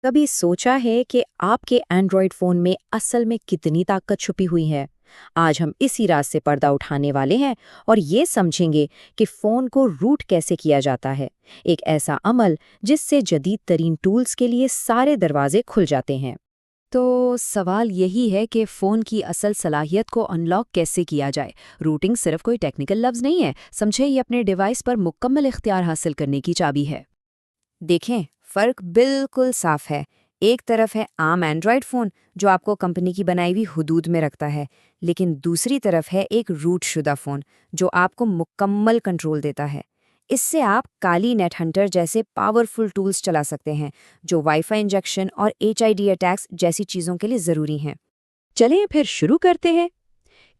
कभी सोचा है कि आपके एंड्रॉयड फ़ोन में असल में कितनी ताकत छुपी हुई है? आज हम इसी राज से पर्दा उठाने वाले हैं और ये समझेंगे कि फ़ोन को रूट कैसे किया जाता है। एक ऐसा अमल जिससे जदीद तरीन टूल्स के लिए सारे दरवाजे खुल जाते हैं। तो सवाल यही है कि फ़ोन की असल सलाहियत को अनलॉक कैसे किया जाए। रूटिंग सिर्फ कोई टेक्निकल लफ्ज़ नहीं है, समझे, ये अपने डिवाइस पर मुकम्मल इख्तियार हासिल करने की चाबी है। देखें, फ़र्क बिल्कुल साफ है। एक तरफ है आम एंड्रॉयड फ़ोन जो आपको कंपनी की बनाई हुई हुदूद में रखता है, लेकिन दूसरी तरफ है एक रूट शुदा फ़ोन जो आपको मुकम्मल कंट्रोल देता है। इससे आप काली नेट हंटर जैसे पावरफुल टूल्स चला सकते हैं जो वाईफाई इंजेक्शन और एचआईडी अटैक्स जैसी चीज़ों के लिए ज़रूरी हैं। चलें फिर शुरू करते हैं।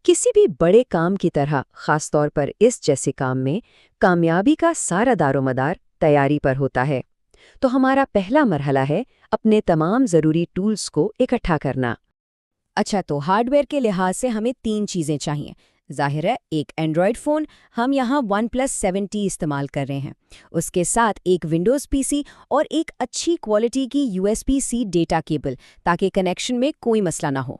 किसी भी बड़े काम की तरह, खासतौर पर इस जैसे काम में, कामयाबी का सारा दारोमदार तैयारी पर होता है। तो हमारा पहला मरहला है अपने तमाम ज़रूरी टूल्स को इकट्ठा करना। अच्छा, तो हार्डवेयर के लिहाज से हमें 3 चीज़ें चाहिए। ज़ाहिर है, एक एंड्रॉयड फ़ोन, हम यहाँ OnePlus 7T इस्तेमाल कर रहे हैं। उसके साथ एक विंडोज़ पीसी और एक अच्छी क्वालिटी की USB-C डेटा केबल, ताकि कनेक्शन में कोई मसला ना हो।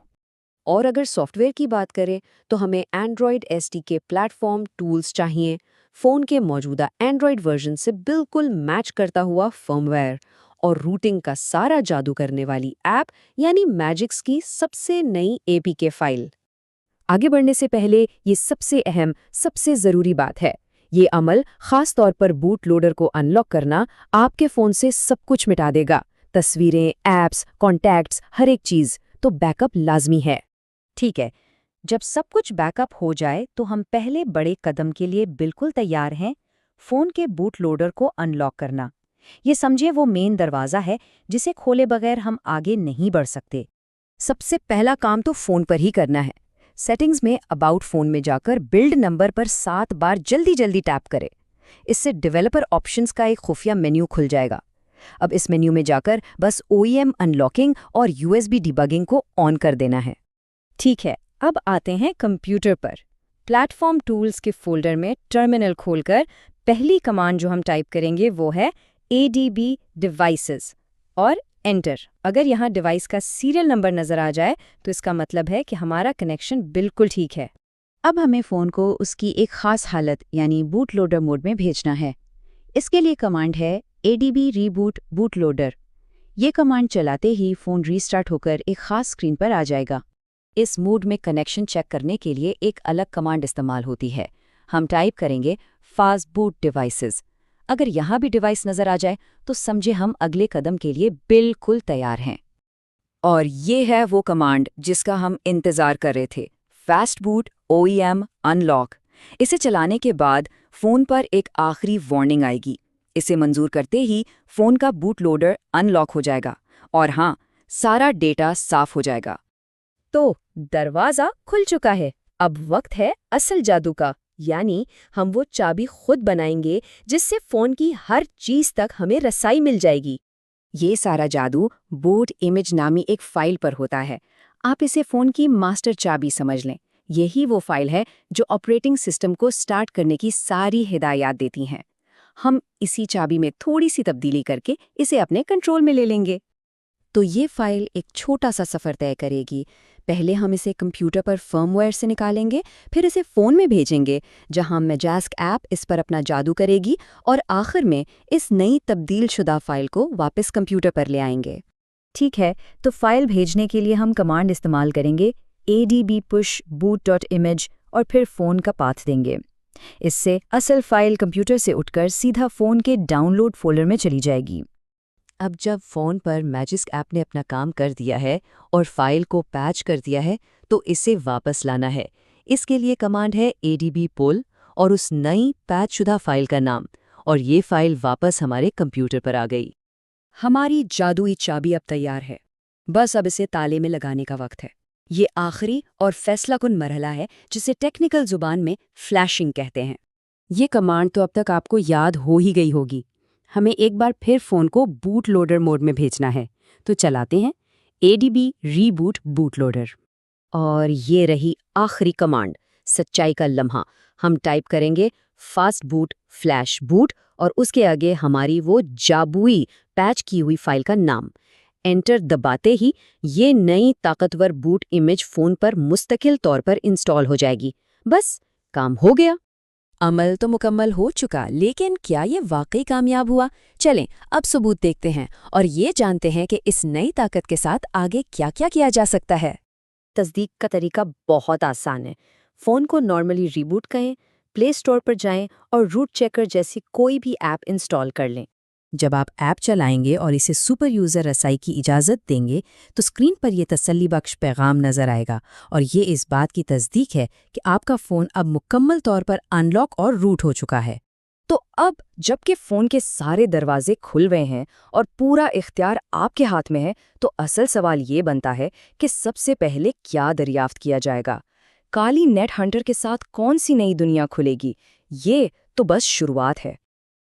और अगर सॉफ्टवेयर की बात करें तो हमें एंड्रॉयड एसडीके प्लेटफॉर्म टूल्स चाहिए, फ़ोन के मौजूदा एंड्रॉयड वर्जन से बिल्कुल मैच करता हुआ फर्मवेयर और रूटिंग का सारा जादू करने वाली ऐप यानी मैजिक्स की सबसे नई एपीके फाइल। आगे बढ़ने से पहले ये सबसे अहम, सबसे ज़रूरी बात है। ये अमल ख़ास तौर पर बूट लोडर को अनलॉक करना आपके फ़ोन से सब कुछ मिटा देगा। तस्वीरें, ऐप्स, कॉन्टैक्ट्स, हर एक चीज़। तो बैकअप लाजमी है। ठीक है, जब सब कुछ बैकअप हो जाए तो हम पहले बड़े कदम के लिए बिल्कुल तैयार हैं। फ़ोन के बूट लोडर को अनलॉक करना। ये समझिए वो मेन दरवाज़ा है जिसे खोले बगैर हम आगे नहीं बढ़ सकते। सबसे पहला काम तो फ़ोन पर ही करना है। सेटिंग्स में अबाउट फ़ोन में जाकर बिल्ड नंबर पर 7 बार जल्दी जल्दी टैप करें। इससे डेवलपर ऑप्शंस का एक खुफिया मेन्यू खुल जाएगा। अब इस मेन्यू में जाकर बस OEM अनलॉकिंग और USB डिबगिंग को ऑन कर देना है। ठीक है, अब आते हैं कंप्यूटर पर। प्लेटफॉर्म टूल्स के फोल्डर में टर्मिनल खोलकर पहली कमांड जो हम टाइप करेंगे वो है ADB डिवाइसेस और एंटर। अगर यहाँ डिवाइस का सीरियल नंबर नज़र आ जाए तो इसका मतलब है कि हमारा कनेक्शन बिल्कुल ठीक है। अब हमें फ़ोन को उसकी एक ख़ास हालत यानी बूट लोडर मोड में भेजना है। इसके लिए कमांड है ADB रीबूट बूट लोडर। ये कमांड चलाते ही फ़ोन रीस्टार्ट होकर एक ख़ास स्क्रीन पर आ जाएगा। इस मोड में कनेक्शन चेक करने के लिए एक अलग कमांड इस्तेमाल होती है। हम टाइप करेंगे फास्ट बूट डिवाइसेस। अगर यहाँ भी डिवाइस नज़र आ जाए तो समझे हम अगले कदम के लिए बिल्कुल तैयार हैं। और ये है वो कमांड जिसका हम इंतज़ार कर रहे थे, फास्ट बूट OEM अनलॉक। इसे चलाने के बाद फ़ोन पर एक आखिरी वार्निंग आएगी। इसे मंजूर करते ही फ़ोन का बूट लोडर अनलॉक हो जाएगा और हाँ, सारा डेटा साफ हो जाएगा। तो दरवाज़ा खुल चुका है। अब वक्त है असल जादू का, यानी हम वो चाबी खुद बनाएंगे जिससे फ़ोन की हर चीज़ तक हमें रसाई मिल जाएगी। ये सारा जादू बूट इमेज नामी एक फाइल पर होता है। आप इसे फ़ोन की मास्टर चाबी समझ लें। यही वो फाइल है जो ऑपरेटिंग सिस्टम को स्टार्ट करने की सारी हिदायत देती हैं। हम इसी चाबी में थोड़ी सी तब्दीली करके इसे अपने कंट्रोल में ले लेंगे। तो ये फाइल एक छोटा सा सफ़र तय करेगी। पहले हम इसे कंप्यूटर पर फर्मवेयर से निकालेंगे, फिर इसे फ़ोन में भेजेंगे जहां मैजिस्क ऐप इस पर अपना जादू करेगी और आखिर में इस नई तब्दील शुदा फाइल को वापस कंप्यूटर पर ले आएंगे। ठीक है, तो फाइल भेजने के लिए हम कमांड इस्तेमाल करेंगे ADB push boot.image और फिर फ़ोन का पाथ देंगे। इससे असल फाइल कंप्यूटर से उठकर सीधा फ़ोन के डाउनलोड फोल्डर में चली जाएगी। अब जब फ़ोन पर मैजिस्क ऐप ने अपना काम कर दिया है और फाइल को पैच कर दिया है तो इसे वापस लाना है। इसके लिए कमांड है ADB पुल और उस नई पैच शुदा फाइल का नाम, और ये फाइल वापस हमारे कंप्यूटर पर आ गई। हमारी जादुई चाबी अब तैयार है। बस अब इसे ताले में लगाने का वक्त है। ये आखिरी और फैसलाकुन मरहला है जिसे टेक्निकल जुबान में फ्लैशिंग कहते हैं। ये कमांड तो अब तक आपको याद हो ही गई होगी। हमें एक बार फिर फ़ोन को बूट लोडर मोड में भेजना है। तो चलाते हैं ADB रीबूट बूट लोडर। और ये रही आखिरी कमांड, सच्चाई का लम्हा। हम टाइप करेंगे फास्ट बूट फ्लैश बूट और उसके आगे हमारी वो जादुई पैच की हुई फाइल का नाम एंटर दबाते ही ये नई ताकतवर बूट इमेज फ़ोन पर मुस्तकिल तौर पर इंस्टॉल हो जाएगी। बस काम हो गया। अमल तो मुकम्मल हो चुका, लेकिन क्या ये वाकई कामयाब हुआ? चलें अब सबूत देखते हैं और ये जानते हैं कि इस नई ताकत के साथ आगे क्या-क्या किया जा सकता है। तस्दीक का तरीका बहुत आसान है। फ़ोन को नॉर्मली रीबूट करें, प्ले स्टोर पर जाएं और रूट चेकर जैसी कोई भी ऐप इंस्टॉल कर लें। जब आप ऐप चलाएंगे और इसे सुपर यूज़र रसाई की इजाज़त देंगे तो स्क्रीन पर यह तसल्ली बख्श पैगाम नज़र आएगा और ये इस बात की तस्दीक है कि आपका फ़ोन अब मुकम्मल तौर पर अनलॉक और रूट हो चुका है। तो अब जबकि फ़ोन के सारे दरवाजे खुल गए हैं और पूरा इख्तियार आपके हाथ में है, तो असल सवाल ये बनता है कि सबसे पहले क्या दरियाफ्त किया जाएगा? काली नेट हंटर के साथ कौन सी नई दुनिया खुलेगी? ये तो बस शुरुआत है।